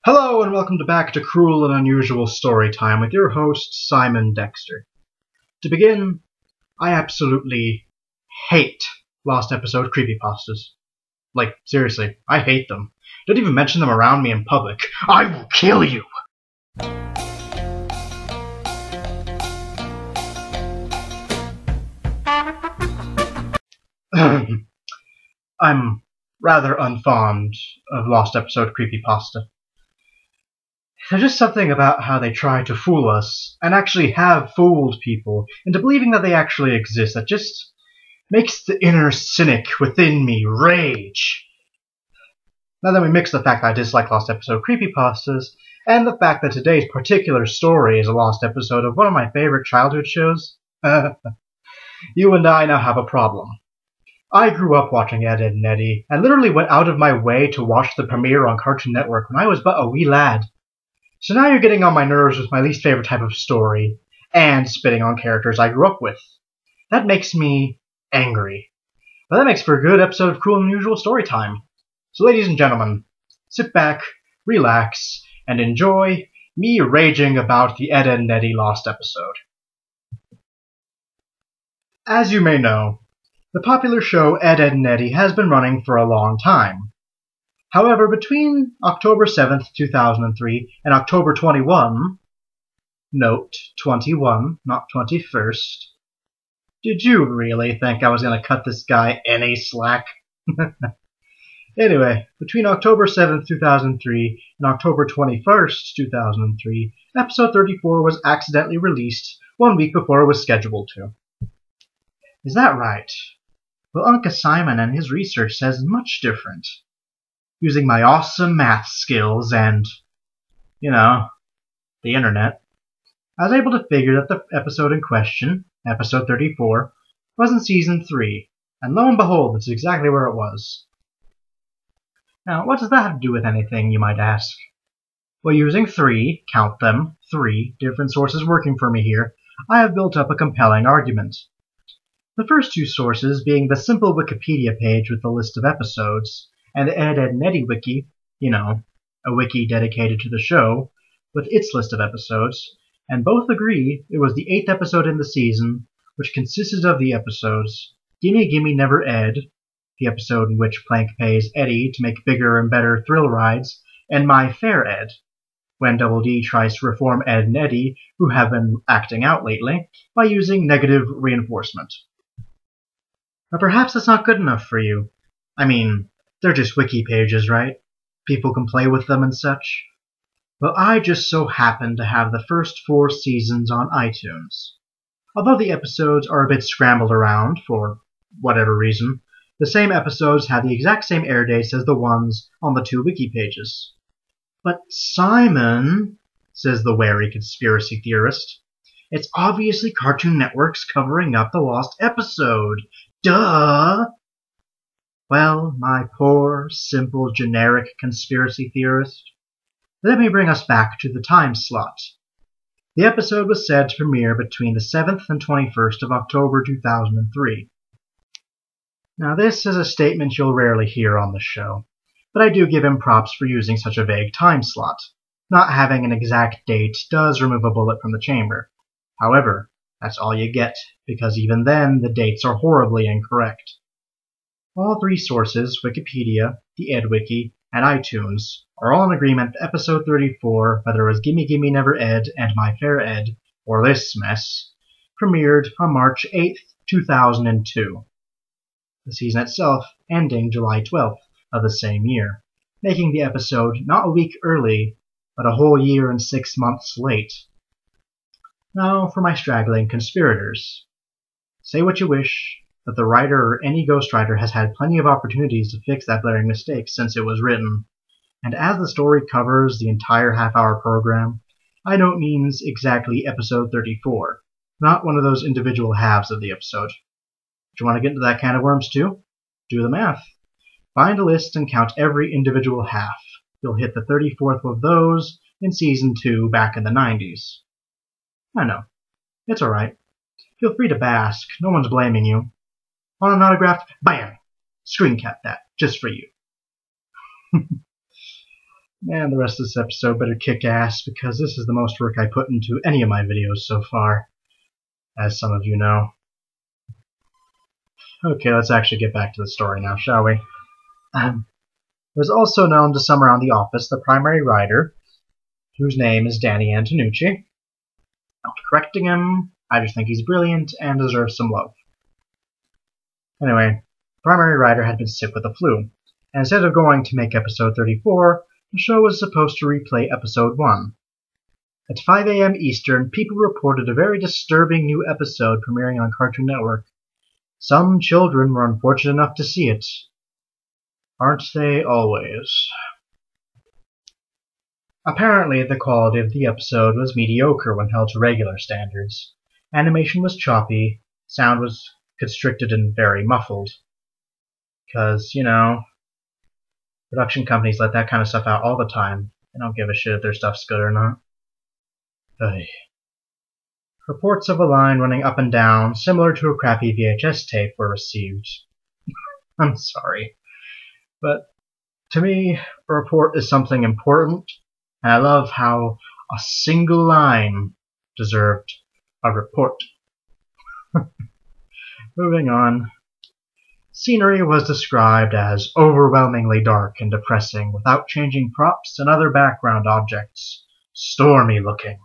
Hello and welcome back to Cruel and Unusual Storytime with your host, Simon Dexter. To begin, I absolutely hate Lost Episode creepypastas. Like, seriously, I hate them. Don't even mention them around me in public. I will kill you! I'm rather unfond of Lost Episode creepypasta. There's just something about how they try to fool us, and actually have fooled people, into believing that they actually exist that just makes the inner cynic within me rage. Now then we mix the fact that I dislike Lost Episode creepypastas, and the fact that today's particular story is a lost episode of one of my favorite childhood shows, you and I now have a problem. I grew up watching Ed, Edd and Eddy, and literally went out of my way to watch the premiere on Cartoon Network when I was but a wee lad. So now you're getting on my nerves with my least favorite type of story, and spitting on characters I grew up with. That makes me angry. But that makes for a good episode of Cruel and Unusual Storytime. So ladies and gentlemen, sit back, relax, and enjoy me raging about the Ed, Edd and Eddy Lost episode. As you may know, the popular show Ed, Edd and Eddy has been running for a long time. However, between October 7th, 2003 and October 21, note 21, not 21st, did you really think I was going to cut this guy any slack? Anyway, between October 7th, 2003 and October 21st, 2003, episode 34 was accidentally released 1 week before it was scheduled to. Is that right? Well, Uncle Simon and his research says much different. Using my awesome math skills and, the internet, I was able to figure that the episode in question, episode 34, was in season 3, and lo and behold, it's exactly where it was. Now, what does that have to do with anything, you might ask? Well, using 3, count them, 3 different sources working for me here, I have built up a compelling argument. The first two sources being the simple Wikipedia page with the list of episodes, and the Ed, Edd and Eddy wiki, a wiki dedicated to the show, with its list of episodes, and both agree it was the 8th episode in the season, which consisted of the episodes Gimme Gimme Never Ed, the episode in which Plank pays Eddy to make bigger and better thrill rides, and My Fair Ed, when Double D tries to reform Ed and Eddy, who have been acting out lately, by using negative reinforcement. But perhaps that's not good enough for you. I mean, they're just wiki pages, right? People can play with them and such. Well, I just so happen to have the first 4 seasons on iTunes. Although the episodes are a bit scrambled around, for whatever reason, the same episodes have the exact same air dates as the ones on the 2 wiki pages. But Simon, says the wary conspiracy theorist, it's obviously Cartoon Network's covering up the lost episode. Duh! Well, my poor, simple, generic conspiracy theorist, let me bring us back to the time slot. The episode was said to premiere between the 7th and 21st of October 2003. Now this is a statement you'll rarely hear on the show, but I do give him props for using such a vague time slot. Not having an exact date does remove a bullet from the chamber. However, that's all you get, because even then the dates are horribly incorrect. All 3 sources, Wikipedia, the EdWiki, and iTunes, are all in agreement that episode 34, whether it was Gimme Gimme Never Ed and My Fair Ed, or this mess, premiered on March 8th, 2002. The season itself ending July 12th of the same year, making the episode not a week early, but a whole year and 6 months late. Now for my straggling conspirators. Say what you wish, but the writer or any ghostwriter has had plenty of opportunities to fix that glaring mistake since it was written. And as the story covers the entire half-hour program, I don't mean exactly episode 34, not one of those individual halves of the episode. Do you want to get into that can of worms too? Do the math. Find a list and count every individual half. You'll hit the 34th of those in Season 2 back in the 90s. I know. It's alright. Feel free to bask. No one's blaming you. Want an autograph? Bam! Screen cap that, just for you. Man, the rest of this episode better kick ass, because this is the most work I put into any of my videos so far, as some of you know. Okay, let's actually get back to the story now, shall we? It was also known to some around the office, the primary writer, whose name is Danny Antonucci. Not correcting him, I just think he's brilliant and deserves some love. Anyway, the primary writer had been sick with the flu, and instead of going to make episode 34, the show was supposed to replay episode 1. At 5 a.m. Eastern, people reported a very disturbing new episode premiering on Cartoon Network. Some children were unfortunate enough to see it. Aren't they always? Apparently, the quality of the episode was mediocre when held to regular standards. Animation was choppy, sound was constricted and very muffled. Because, you know, production companies let that kind of stuff out all the time. They don't give a shit if their stuff's good or not. Ugh. Reports of a line running up and down, similar to a crappy VHS tape, were received. I'm sorry. But to me, a report is something important, and I love how a single line deserved a report. Moving on. Scenery was described as overwhelmingly dark and depressing, without changing props and other background objects. Stormy looking.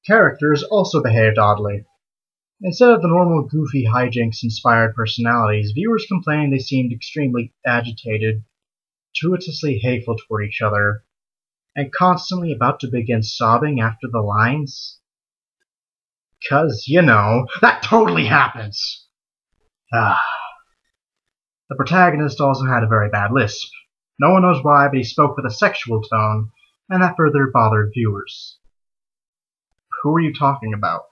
Characters also behaved oddly. Instead of the normal goofy hijinks-inspired personalities, viewers complained they seemed extremely agitated, gratuitously hateful toward each other, and constantly about to begin sobbing after the lines. 'Cause, you know, that totally happens! The protagonist also had a very bad lisp. No one knows why, but he spoke with a sexual tone, and that further bothered viewers. Who are you talking about?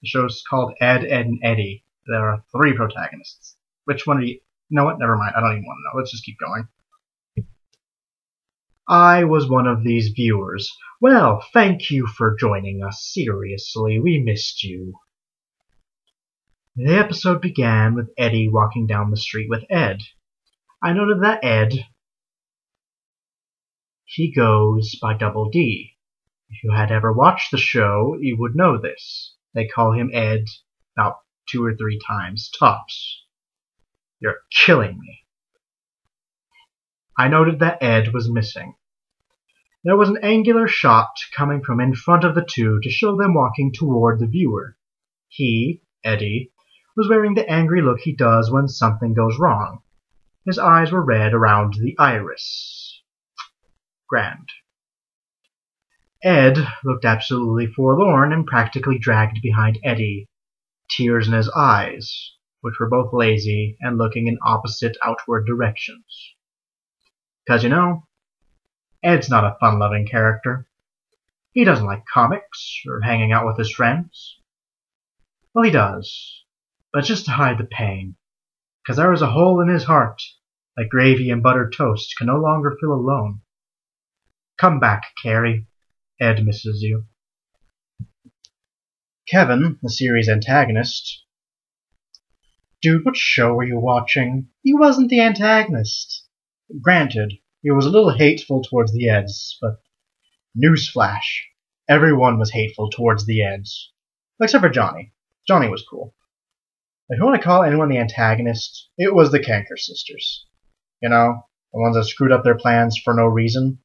The show's called Ed, Ed, and Eddy. There are 3 protagonists. Which one are you? You know what? Never mind. I don't even want to know. Let's just keep going. I was one of these viewers. Well, thank you for joining us. Seriously, we missed you. The episode began with Eddy walking down the street with Ed. I noted that Ed, he goes by Double D. If you had ever watched the show, you would know this. They call him Ed about 2 or 3 times, tops. You're killing me. I noted that Ed was missing. There was an angular shot coming from in front of the two to show them walking toward the viewer. He, Eddy, was wearing the angry look he does when something goes wrong. His eyes were red around the iris. Grand. Ed looked absolutely forlorn and practically dragged behind Eddy, tears in his eyes, which were both lazy and looking in opposite outward directions. 'Cause, you know, Ed's not a fun-loving character. He doesn't like comics or hanging out with his friends. Well, he does, but just to hide the pain, 'cause there is a hole in his heart that gravy and buttered toast can no longer fill alone. Come back, Carrie. Ed misses you. Kevin, the series antagonist. Dude, what show were you watching? He wasn't the antagonist. Granted, he was a little hateful towards the Eds, but newsflash, everyone was hateful towards the Eds. Except for Johnny. Johnny was cool. If you want to call anyone the antagonist, it was the Canker sisters. You know, the ones that screwed up their plans for no reason.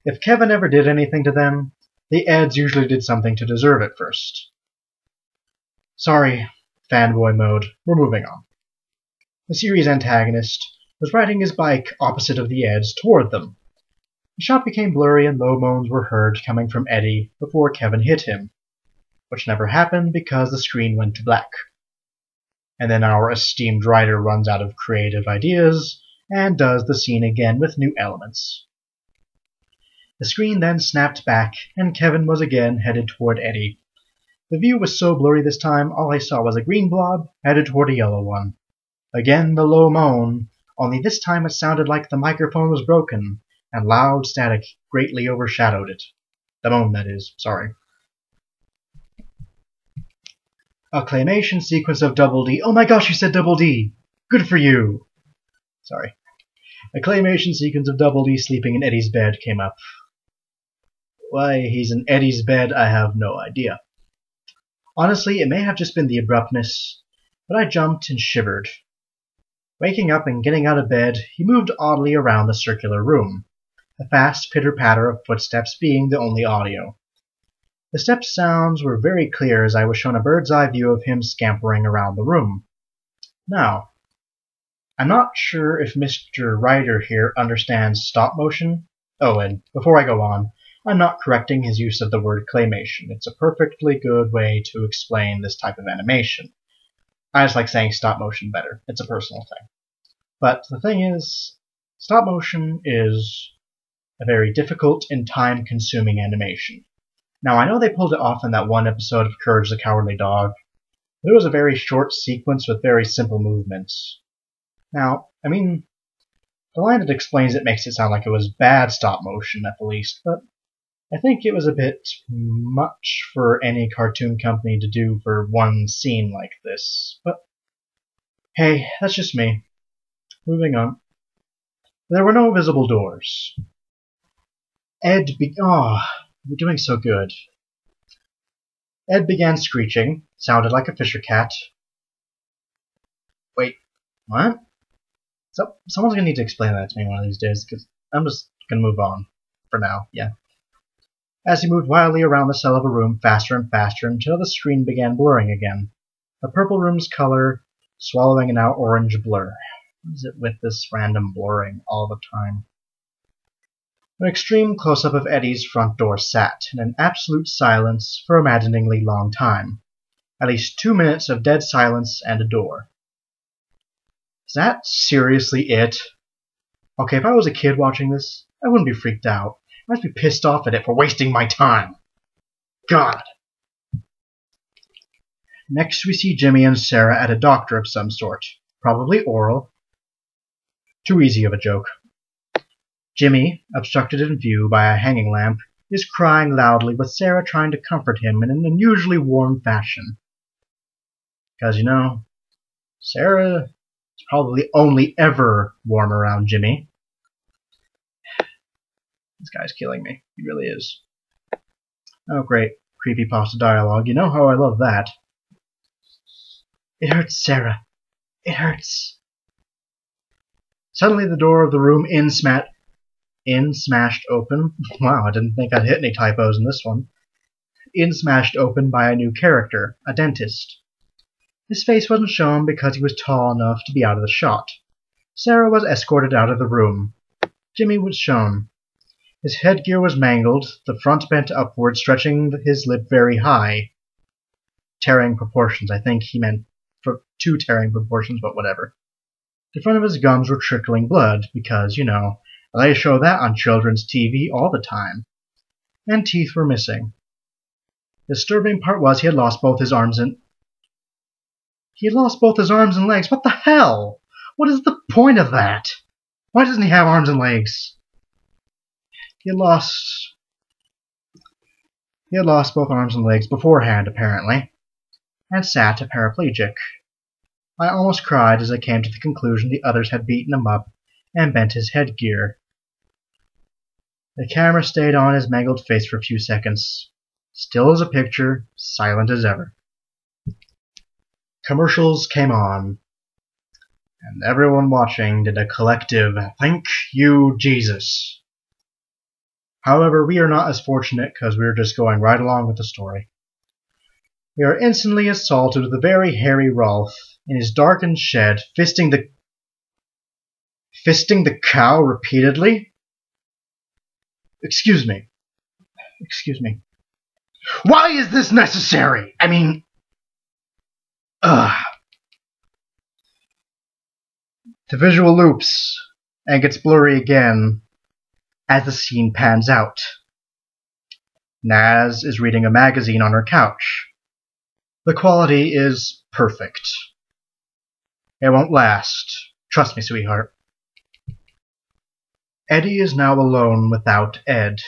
If Kevin ever did anything to them, the Eds usually did something to deserve it first. Sorry, fanboy mode. We're moving on. The series antagonist was riding his bike opposite of the Eds toward them. The shot became blurry and low moans were heard coming from Eddy before Kevin hit him, which never happened because the screen went to black. And then our esteemed writer runs out of creative ideas and does the scene again with new elements. The screen then snapped back, and Kevin was again headed toward Eddy. The view was so blurry this time, all I saw was a green blob headed toward a yellow one. Again the low moan, only this time it sounded like the microphone was broken, and loud static greatly overshadowed it. The moan, that is, sorry. A claymation sequence of Double D. Oh my gosh, you said Double D! Good for you! Sorry. A claymation sequence of Double D sleeping in Eddy's bed came up. Why he's in Eddy's bed, I have no idea. Honestly, it may have just been the abruptness, but I jumped and shivered. Waking up and getting out of bed, he moved oddly around the circular room, a fast pitter-patter of footsteps being the only audio. The step sounds were very clear as I was shown a bird's-eye view of him scampering around the room. Now, I'm not sure if Mr. Writer here understands stop motion. Oh, and before I go on, I'm not correcting his use of the word claymation. It's a perfectly good way to explain this type of animation. I just like saying stop motion better. It's a personal thing. But the thing is, stop motion is a very difficult and time-consuming animation. Now, I know they pulled it off in that one episode of Courage the Cowardly Dog, but it was a very short sequence with very simple movements. Now, I mean, the line that explains it makes it sound like it was bad stop motion at the least, but I think it was a bit much for any cartoon company to do for one scene like this. But hey, that's just me. Moving on. There were no visible doors. We're doing so good. Ed began screeching. Sounded like a Fisher cat. Wait, what? Someone's gonna need to explain that to me one of these days, because I'm just gonna move on. For now, yeah. As he moved wildly around the cell of a room faster and faster until the screen began blurring again. The purple room's color swallowing an out orange blur. What is it with this random blurring all the time? An extreme close-up of Eddy's front door sat, in an absolute silence for a maddeningly long time. At least 2 minutes of dead silence and a door. Is that seriously it? Okay, if I was a kid watching this, I wouldn't be freaked out. I must be pissed off at it for wasting my time. God. Next we see Jimmy and Sarah at a doctor of some sort. Probably oral. Too easy of a joke. Jimmy, obstructed in view by a hanging lamp, is crying loudly with Sarah trying to comfort him in an unusually warm fashion. Because, you know, Sarah is probably only ever warm around Jimmy. This guy's killing me. He really is. Oh, great. Creepypasta dialogue. You know how I love that. It hurts, Sarah. It hurts. Suddenly the door of the room smashed open. Wow, I didn't think I'd hit any typos in this one. Smashed open by a new character, a dentist. His face wasn't shown because he was tall enough to be out of the shot. Sarah was escorted out of the room. Jimmy was shown. His headgear was mangled, the front bent upward, stretching his lip very high. Tearing proportions. I think he meant for 2 tearing proportions, but whatever. The front of his gums were trickling blood, because, you know, they show that on children's TV all the time. And teeth were missing. The disturbing part was he had lost both his arms and... legs. What the hell? What is the point of that? Why doesn't he have arms and legs? He had lost both arms and legs beforehand, apparently, and sat a paraplegic. I almost cried as I came to the conclusion the others had beaten him up and bent his headgear. The camera stayed on his mangled face for a few seconds. Still as a picture, silent as ever. Commercials came on, and everyone watching did a collective "Thank you, Jesus." However, we are not as fortunate because we are just going right along with the story. We are instantly assaulted with a very hairy Rolf in his darkened shed, fisting the cow repeatedly. Excuse me. Why is this necessary? I mean, The visual loops and gets blurry again as the scene pans out. Naz is reading a magazine on her couch. The quality is perfect. It won't last. Trust me, sweetheart. Eddy is now alone without Ed.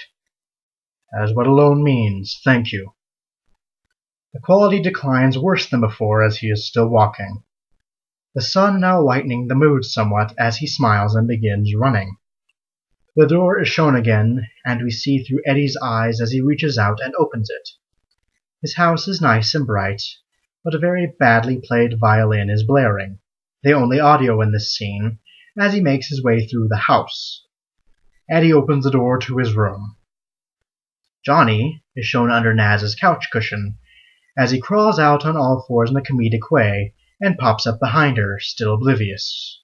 That is what alone means. Thank you. The quality declines worse than before as he is still walking. the sun now lightening the mood somewhat as he smiles and begins running. The door is shown again, and we see through Eddy's eyes as he reaches out and opens it. His house is nice and bright, but a very badly played violin is blaring, the only audio in this scene, as he makes his way through the house. Eddy opens the door to his room. Johnny is shown under Naz's couch cushion, as he crawls out on all fours in a comedic way and pops up behind her, still oblivious.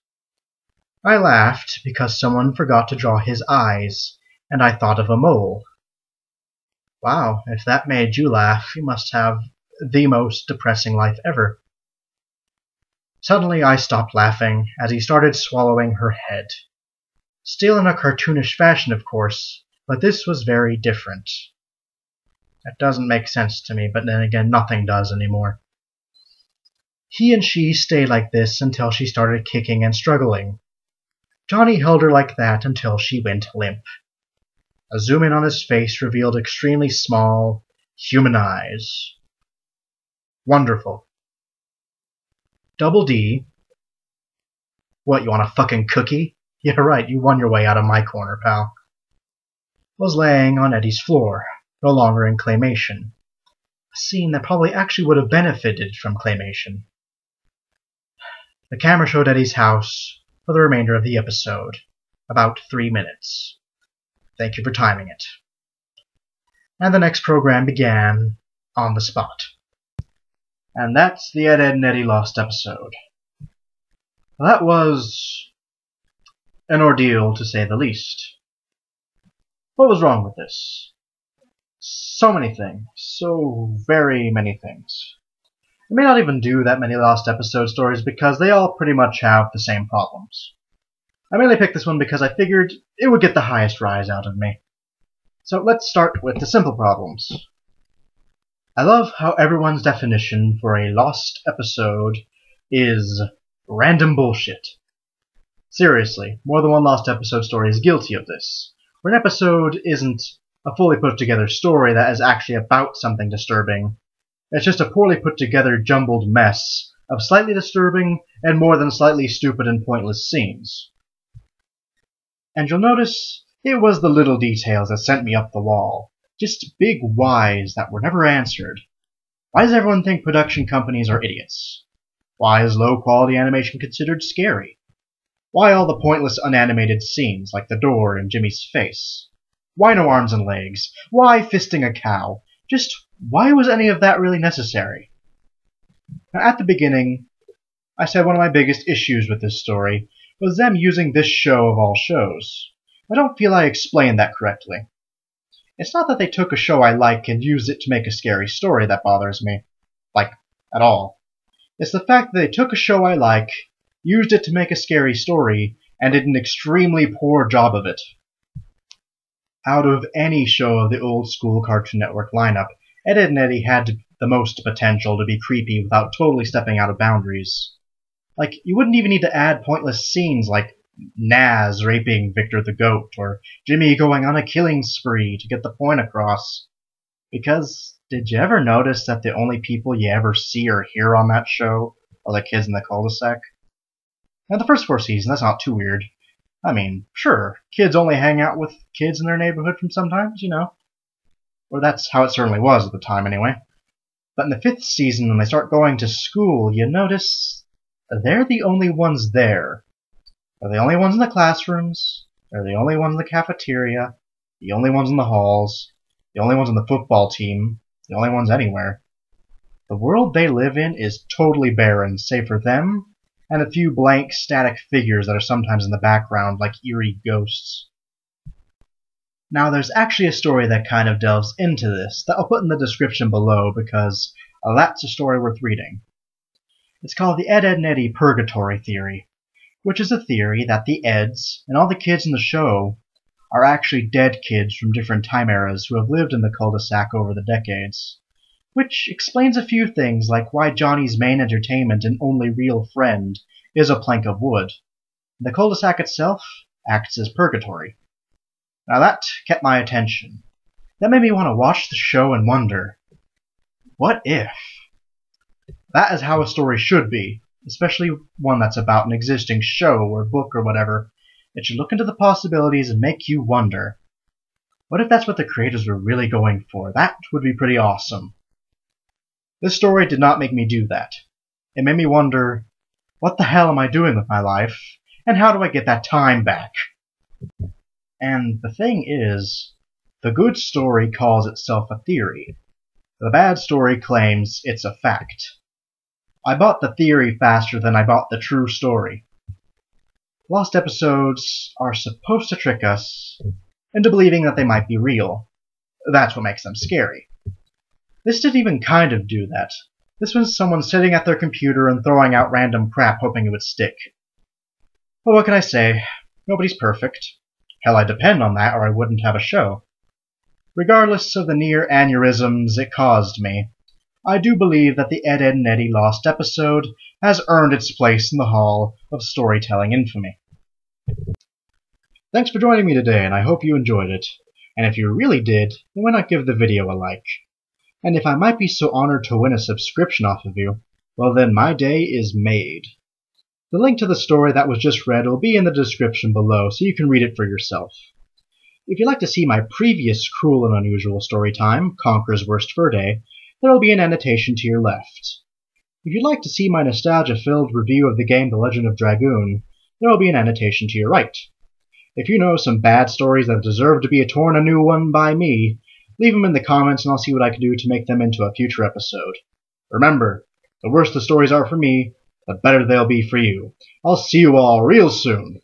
I laughed because someone forgot to draw his eyes, and I thought of a mole. Wow, if that made you laugh, you must have the most depressing life ever. Suddenly I stopped laughing as he started swallowing her head. Still in a cartoonish fashion, of course, but this was very different. That doesn't make sense to me, but then again, nothing does anymore. He and she stayed like this until she started kicking and struggling. Johnny held her like that until she went limp. A zoom in on his face revealed extremely small, human eyes. Wonderful. Double D. What, you want a fucking cookie? Yeah, right, you won your way out of my corner, pal. Was laying on Eddy's floor, no longer in claymation. A scene that probably actually would have benefited from claymation. The camera showed Eddy's house for the remainder of the episode, about 3 minutes. Thank you for timing it. And the next program began on the spot. And that's the Ed, Edd and Eddy Lost episode. That was an ordeal, to say the least. What was wrong with this? So many things. So very many things. I may not even do that many Lost episode stories because they all pretty much have the same problems. I mainly picked this one because I figured it would get the highest rise out of me. So let's start with the simple problems. I love how everyone's definition for a Lost episode is random bullshit. Seriously, more than one Lost episode story is guilty of this, where an episode isn't a fully put together story that is actually about something disturbing. It's just a poorly put together jumbled mess of slightly disturbing and more than slightly stupid and pointless scenes. And you'll notice it was the little details that sent me up the wall. Just big whys that were never answered. Why does everyone think production companies are idiots? Why is low-quality animation considered scary? Why all the pointless unanimated scenes, like the door and Jimmy's face? Why no arms and legs? Why fisting a cow? Just why was any of that really necessary? Now, at the beginning, I said one of my biggest issues with this story was them using this show of all shows. I don't feel I explained that correctly. It's not that they took a show I like and used it to make a scary story that bothers me. Like, at all. It's the fact that they took a show I like, used it to make a scary story, and did an extremely poor job of it. Out of any show of the old school Cartoon Network lineup, Ed, Edd and Eddy had the most potential to be creepy without totally stepping out of boundaries. Like, you wouldn't even need to add pointless scenes like Naz raping Victor the Goat, or Jimmy going on a killing spree to get the point across. Because, did you ever notice that the only people you ever see or hear on that show are the kids in the cul-de-sac? Now, the first 4 seasons, that's not too weird. I mean, sure, kids only hang out with kids in their neighborhood from sometimes, you know. Or that's how it certainly was at the time, anyway. But in the 5th season, when they start going to school, you notice they're the only ones there. They're the only ones in the classrooms, they're the only ones in the cafeteria, the only ones in the halls, the only ones on the football team, the only ones anywhere. The world they live in is totally barren, save for them and a few blank, static figures that are sometimes in the background like eerie ghosts. Now, there's actually a story that kind of delves into this that I'll put in the description below because that's a story worth reading. It's called the Ed, Edd and Eddy Purgatory Theory, which is a theory that the Eds and all the kids in the show are actually dead kids from different time eras who have lived in the cul-de-sac over the decades, which explains a few things like why Johnny's main entertainment and only real friend is a plank of wood. The cul-de-sac itself acts as purgatory. Now that kept my attention. That made me want to watch the show and wonder, what if? That is how a story should be. especially one that's about an existing show or book or whatever. It should look into the possibilities and make you wonder, what if that's what the creators were really going for? That would be pretty awesome. This story did not make me do that. It made me wonder, what the hell am I doing with my life, and how do I get that time back? And the thing is, the good story calls itself a theory. The bad story claims it's a fact. I bought the theory faster than I bought the true story. Lost episodes are supposed to trick us into believing that they might be real. That's what makes them scary. This didn't even kind of do that. This was someone sitting at their computer and throwing out random crap hoping it would stick. But what can I say? Nobody's perfect. Hell, I depend on that or I wouldn't have a show. Regardless of the near aneurysms it caused me, I do believe that the Ed, Edd and Eddy Lost episode has earned its place in the Hall of Storytelling Infamy. Thanks for joining me today, and I hope you enjoyed it. And if you really did, then why not give the video a like? And if I might be so honored to win a subscription off of you, well then my day is made. The link to the story that was just read will be in the description below, so you can read it for yourself. If you'd like to see my previous cruel and unusual story time, Conqueror's Worst Fur Day, there will be an annotation to your left. If you'd like to see my nostalgia-filled review of the game The Legend of Dragoon, there will be an annotation to your right. If you know some bad stories that deserve to be torn a new one by me, leave them in the comments and I'll see what I can do to make them into a future episode. Remember, the worse the stories are for me, the better they'll be for you. I'll see you all real soon.